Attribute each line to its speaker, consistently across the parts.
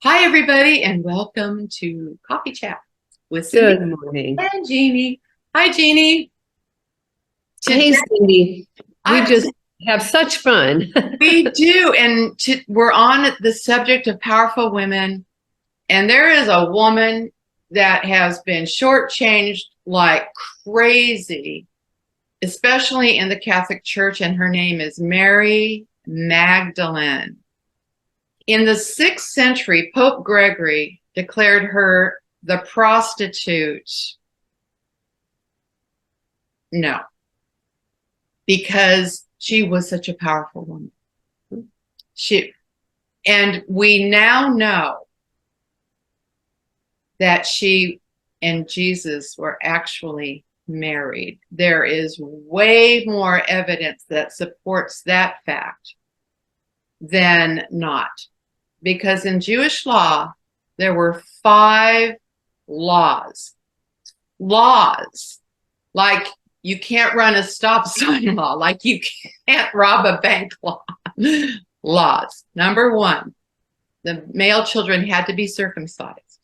Speaker 1: Hi, everybody, and welcome to Coffee Chat with Cindy
Speaker 2: Good morning.
Speaker 1: and Jeannie. Hi, Jeannie. Today,
Speaker 2: Hey, Cindy. We
Speaker 1: I,
Speaker 2: just have such fun.
Speaker 1: we do, and we're on the subject of powerful women, and there is a woman that has been shortchanged like crazy, especially in the Catholic Church, and her name is Mary Magdalene. In the 6th century, Pope Gregory declared her the prostitute. No, because she was such a powerful woman. And we now know that she and Jesus were actually married. There is way more evidence that supports that fact than not. Because in Jewish law, there were 5 laws. Laws. Like you can't run a stop sign law, like you can't rob a bank law. Laws. Number 1, the male children had to be circumcised.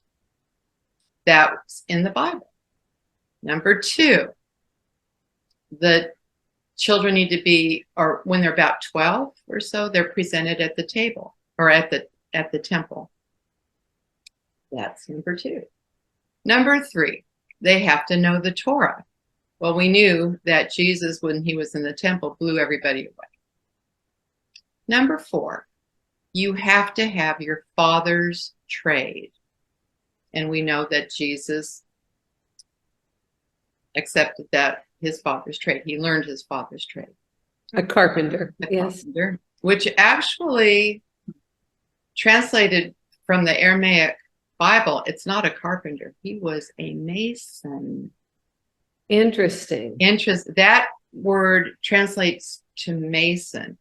Speaker 1: That's in the Bible. Number 2, the children need to be, or when they're about 12 or so, they're presented at the table or at the temple. That's number 2. Number 3, they have to know the Torah. Well, we knew that Jesus, when he was in the temple, blew everybody away. Number 4, you have to have your father's trade. And we know that Jesus accepted that his father's trade. He learned his father's trade.
Speaker 2: A carpenter.
Speaker 1: Yes. Carpenter, which actually translated from the Aramaic Bible, it's not a carpenter. He was a mason.
Speaker 2: Interesting.
Speaker 1: That word translates to mason.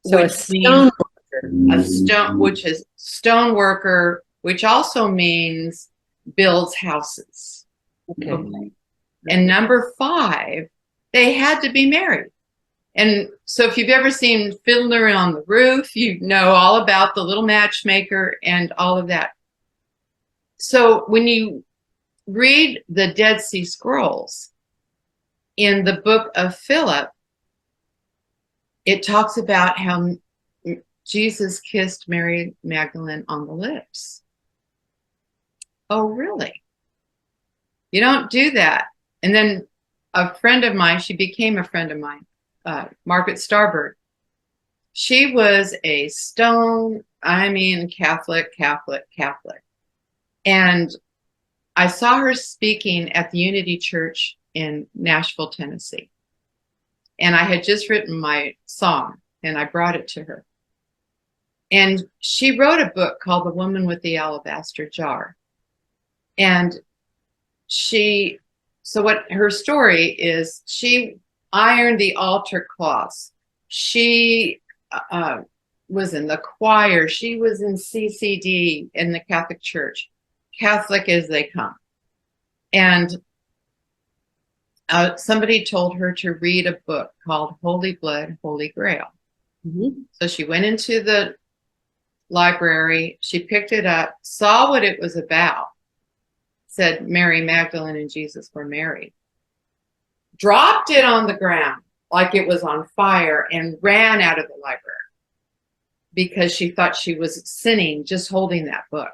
Speaker 2: So a stone worker.
Speaker 1: A stone, which is stone worker, which also means builds houses.
Speaker 2: Okay.
Speaker 1: And number 5, they had to be married. And so if you've ever seen Fiddler on the Roof, you know all about the little matchmaker and all of that. So when you read the Dead Sea Scrolls in the book of Philip, it talks about how Jesus kissed Mary Magdalene on the lips. Oh, really? You don't do that. And then a friend of mine, she became a friend of mine, Margaret Starbird. She was a Catholic. And I saw her speaking at the Unity Church in Nashville, Tennessee. And I had just written my song and I brought it to her. And she wrote a book called The Woman with the Alabaster Jar. And what her story is, she ironed the altar cloths. She was in the choir. She was in CCD in the Catholic Church, Catholic as they come. And somebody told her to read a book called Holy Blood, Holy Grail. Mm-hmm. So she went into the library, she picked it up, saw what it was about, said Mary Magdalene and Jesus were married, dropped it on the ground like it was on fire and ran out of the library because she thought she was sinning just holding that book.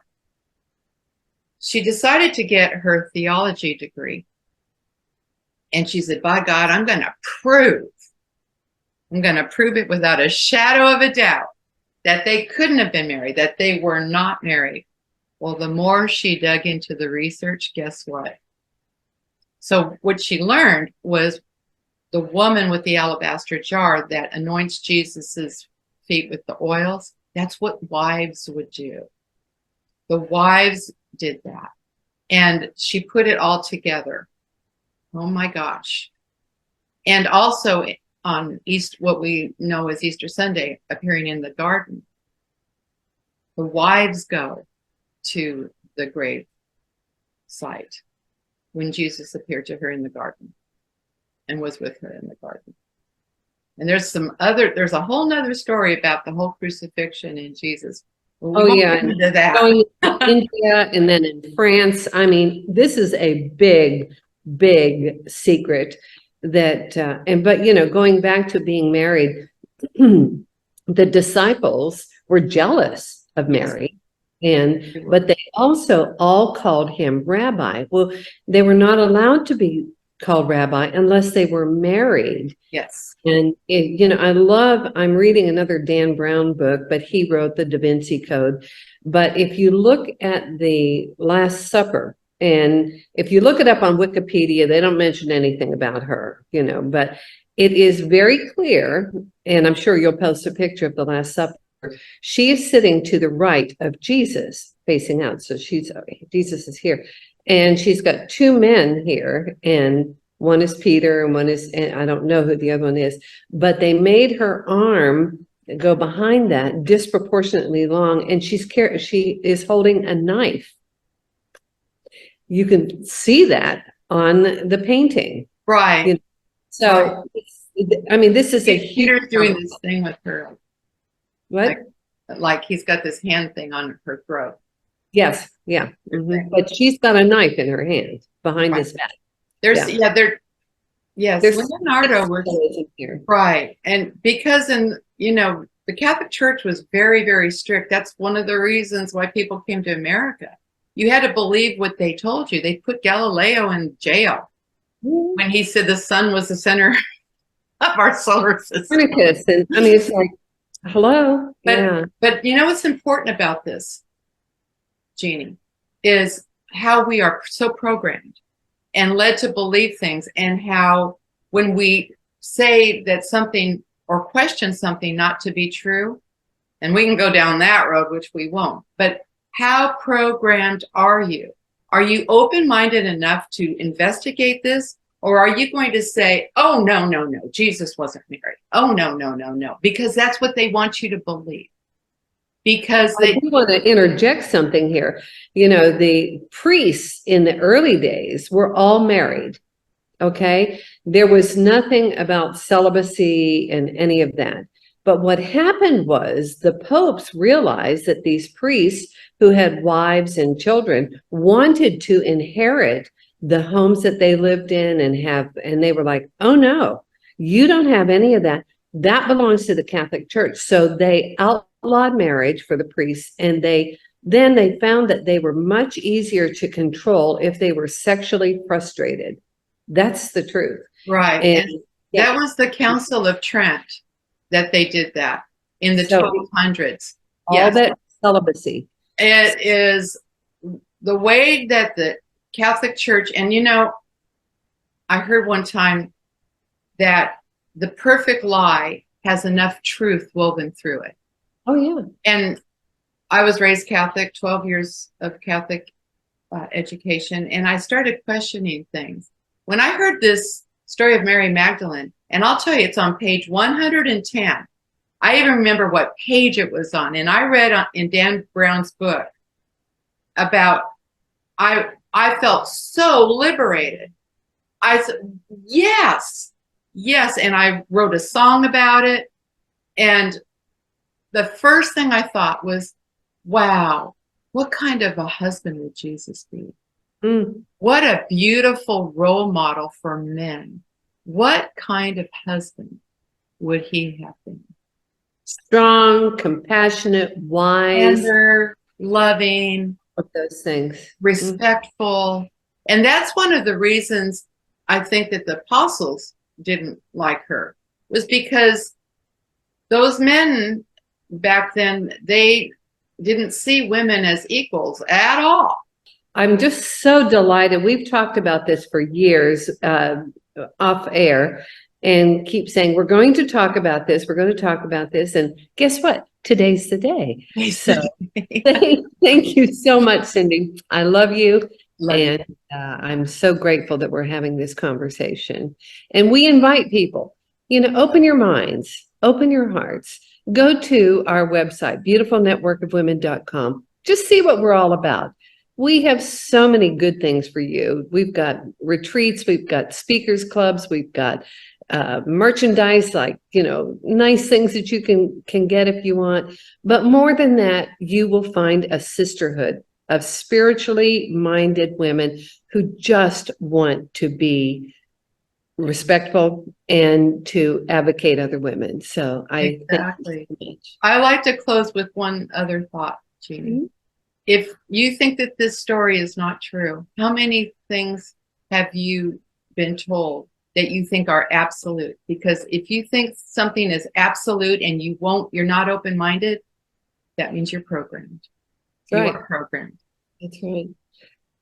Speaker 1: She decided to get her theology degree. And she said, by God, I'm going to prove it without a shadow of a doubt that they couldn't have been married, that they were not married. Well, the more she dug into the research, guess what? So what she learned was the woman with the alabaster jar that anoints Jesus's feet with the oils, that's what wives would do. The wives did that. And she put it all together. Oh my gosh. And also on what we know as Easter Sunday, appearing in the garden, the wives go to the grave site when Jesus appeared to her in the garden and was with her in the garden. And there's a whole nother story about the whole crucifixion in Jesus. We
Speaker 2: Oh,
Speaker 1: won't
Speaker 2: yeah.
Speaker 1: get into that.
Speaker 2: Going to India and then in France. I mean, this is a big, big secret that, but going back to being married, the disciples were jealous of
Speaker 1: Yes.
Speaker 2: Mary. But they also all called him rabbi. Well, they were not allowed to be called rabbi unless they were married.
Speaker 1: Yes.
Speaker 2: And I'm reading another Dan Brown book, but he wrote the DaVinci Code. But if you look at the Last Supper, and if you look it up on Wikipedia, they don't mention anything about her, but it is very clear, and I'm sure you'll post a picture of the Last Supper. She is sitting to the right of Jesus, facing out. So Jesus is here, and she's got two men here, and one is Peter and one is, and I don't know who the other one is, but they made her arm go behind that disproportionately long, and she is holding a knife. You can see that on the painting.
Speaker 1: Right.
Speaker 2: So, I mean, this is a huge.
Speaker 1: Peter's doing this thing with her.
Speaker 2: What?
Speaker 1: Like he's got this hand thing on her throat.
Speaker 2: Yes, yeah. But she's got a knife in her hand behind his back.
Speaker 1: There's Leonardo was
Speaker 2: here.
Speaker 1: Right. And because the Catholic Church was very, very strict. That's one of the reasons why people came to America. You had to believe what they told you. They put Galileo in jail when he said the sun was the center of our solar system.
Speaker 2: Copernicus, and I mean, it's like, hello.
Speaker 1: But you know what's important about this, Jeannie, is how we are so programmed and led to believe things, and how when we say that something or question something not to be true, and we can go down that road, which we won't, but how programmed are you? Are you open-minded enough to investigate this? Or are you going to say, oh, no, Jesus wasn't married. Oh, no, because that's what they want you to believe. Because
Speaker 2: I do want to interject something here. The priests in the early days were all married. Okay. There was nothing about celibacy and any of that. But what happened was the popes realized that these priests who had wives and children wanted to inherit the homes that they lived in and they were like, oh no, you don't have any of that. That belongs to the Catholic Church. So they outlawed marriage for the priests, and then they found that they were much easier to control if they were sexually frustrated. That's the truth.
Speaker 1: Right. And that was the Council of Trent that they did that in the 1200s.
Speaker 2: All that celibacy.
Speaker 1: It is the way that the Catholic Church, and I heard one time that the perfect lie has enough truth woven through it.
Speaker 2: Oh, yeah.
Speaker 1: And I was raised Catholic, 12 years of Catholic education, and I started questioning things. When I heard this story of Mary Magdalene, and I'll tell you, it's on page 110. I even remember what page it was on. And I read in Dan Brown's book about, I felt so liberated. I said, yes. And I wrote a song about it. And the first thing I thought was, wow, what kind of a husband would Jesus be? What a beautiful role model for men. What kind of husband would he have been?
Speaker 2: Strong, compassionate, wise,
Speaker 1: tender, loving,
Speaker 2: those things,
Speaker 1: respectful. And that's one of the reasons I think that the apostles didn't like her, was because those men back then, they didn't see women as equals at all.
Speaker 2: I'm just so delighted. We've talked about this for years off air, and keep saying, we're going to talk about this. We're going to talk about this. And guess what? Today's the day. So thank you so much, Cindy. I love you. I'm so grateful that we're having this conversation. And we invite people, open your minds, open your hearts, go to our website, beautifulnetworkofwomen.com. Just see what we're all about. We have so many good things for you. We've got retreats, we've got speakers clubs, we've got merchandise, like, nice things that you can get if you want. But more than that, you will find a sisterhood of spiritually minded women who just want to be respectful and to advocate other women. So I
Speaker 1: Exactly.
Speaker 2: thank you so much.
Speaker 1: I like to close with one other thought, Jeannie. If you think that this story is not true, how many things have you been told that you think are absolute? Because if you think something is absolute and you're not open-minded, that means you're programmed. You
Speaker 2: Right.
Speaker 1: are programmed.
Speaker 2: That's right.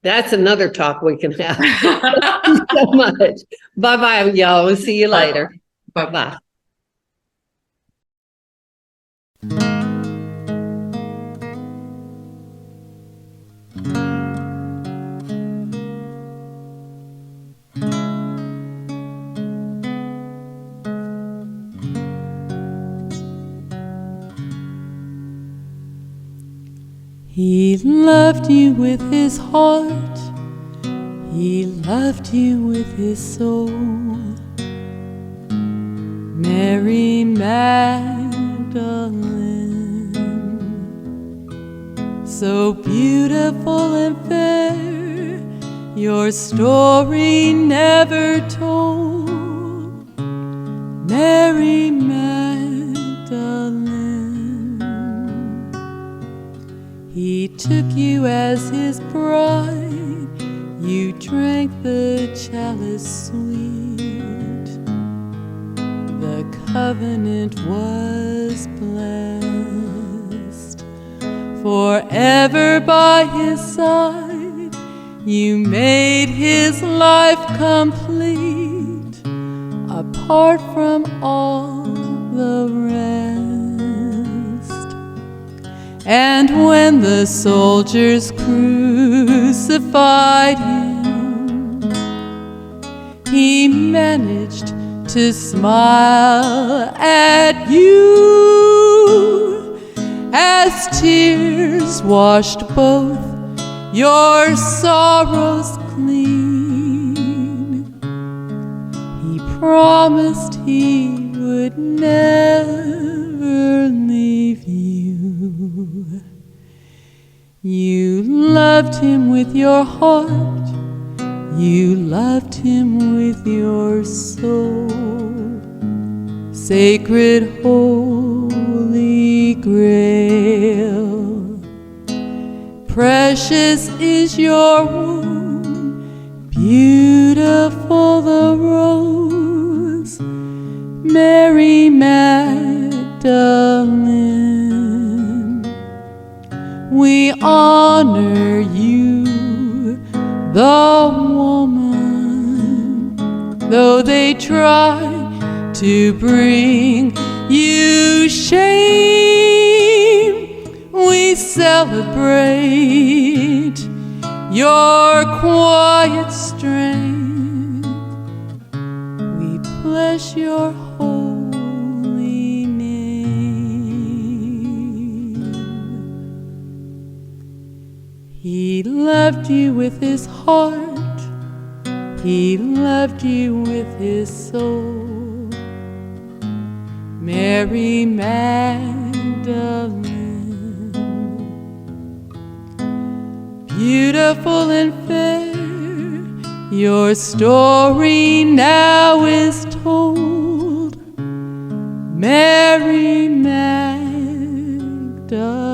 Speaker 2: That's another talk we can have. Thank you so much. Bye-bye, y'all. We'll see you later.
Speaker 1: Bye-bye.
Speaker 3: He loved you with his heart, he loved you with his soul. Mary Magdalene, so beautiful and fair, your story never told. Mary Magdalene, he took you as his bride, you drank the chalice sweet, the covenant was blessed. Forever by his side, you made his life complete, apart from all the rest. And when the soldiers crucified him, he managed to smile at you as tears washed both your sorrows clean. He promised he would never leave you. You loved him with your heart, you loved him with your soul. Sacred Holy Grail, precious is your womb, beautiful the rose, Mary Magdalene. We honor you, the woman, though they try to bring you shame. We celebrate your quiet strength. We bless your holy name. He loved you with his heart, he loved you with his soul. Mary Magdalene, beautiful and fair, your story now is told. Mary Magdalene.